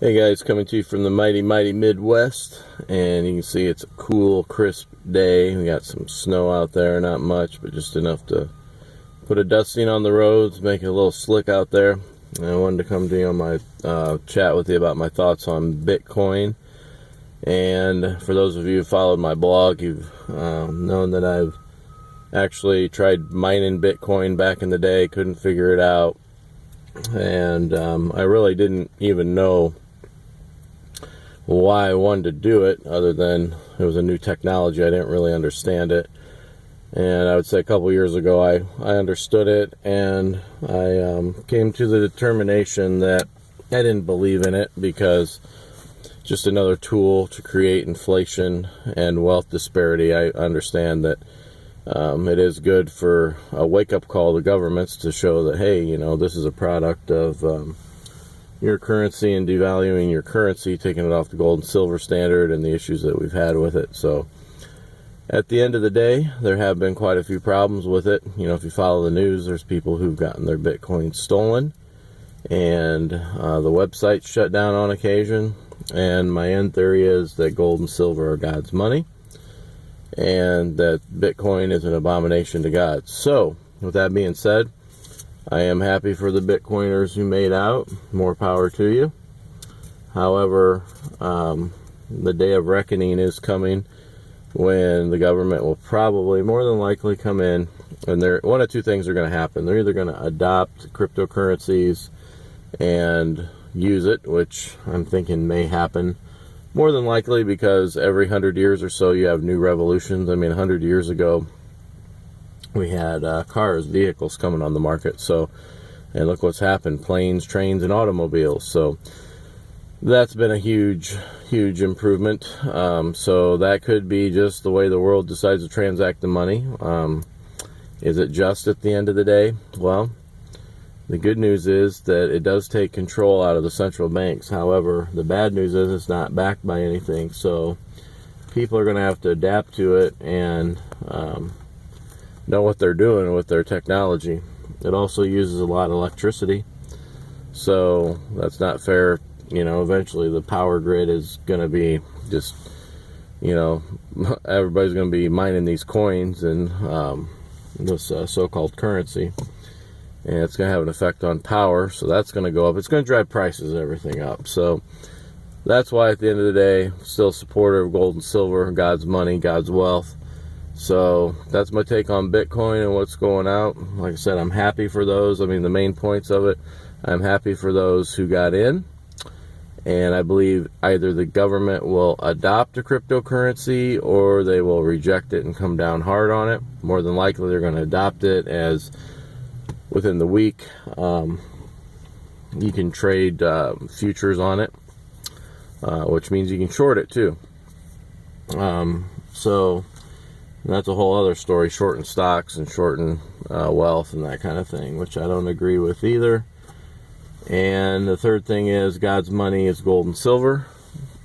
Hey guys, coming to you from the mighty Midwest, and you can see it's a cool, crisp day. We got some snow out there, not much, but just enough to put a dusting on the roads, make it a little slick out there. And I wanted to come to you on my chat with you about my thoughts on Bitcoin. And for those of you who followed my blog, you've known that I've actually tried mining Bitcoin back in the day, couldn't figure it out, and I really didn't even know why I wanted to do it, other than it was a new technology. I didn't really understand it, and I would say a couple years ago I understood it, and I came to the determination that I didn't believe in it, because just another tool to create inflation and wealth disparity. I understand that it is good for a wake-up call to governments to show that, hey, you know, this is a product of your currency and devaluing your currency, taking it off the gold and silver standard, and the issues that we've had with it. So at the end of the day, there have been quite a few problems with it. You know, if you follow the news, there's people who've gotten their Bitcoin stolen, and the website shut down on occasion. And my end theory is that gold and silver are God's money, and that Bitcoin is an abomination to God. So with that being said, I am happy for the Bitcoiners who made out. More power to you. However, the day of reckoning is coming, when the government will probably, more than likely, come in, and one of two things are going to happen. They're either going to adopt cryptocurrencies and use it, which I'm thinking may happen, more than likely, because every 100 years or so you have new revolutions. I mean, 100 years ago we had cars, vehicles coming on the market. So, and look what's happened: planes, trains, and automobiles. So that's been a huge improvement. So that could be just the way the world decides to transact the money. Is it just at the end of the day? Well, the good news is that it does take control out of the central banks. However, the bad news is it's not backed by anything. So people are going to have to adapt to it and know what they're doing with their technology. It also uses a lot of electricity, so that's not fair. You know, eventually the power grid is going to be just, you know, everybody's going to be mining these coins and this so-called currency, and it's going to have an effect on power, so that's going to go up. It's going to drive prices and everything up. So that's why at the end of the day, still supporter of gold and silver, God's money, God's wealth. So that's my take on Bitcoin and what's going out. Like I said, I'm happy for those. I mean, the main points of it, I'm happy for those who got in. And I believe either the government will adopt a cryptocurrency or they will reject it and come down hard on it. More than likely, they're going to adopt it, as within the week you can trade futures on it, which means you can short it too. So that's a whole other story, shorting stocks and shorting wealth and that kind of thing, which I don't agree with either. And the third thing is, God's money is gold and silver,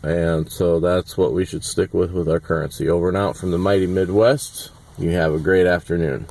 and so that's what we should stick with our currency. Over and out from the mighty Midwest. You have a great afternoon.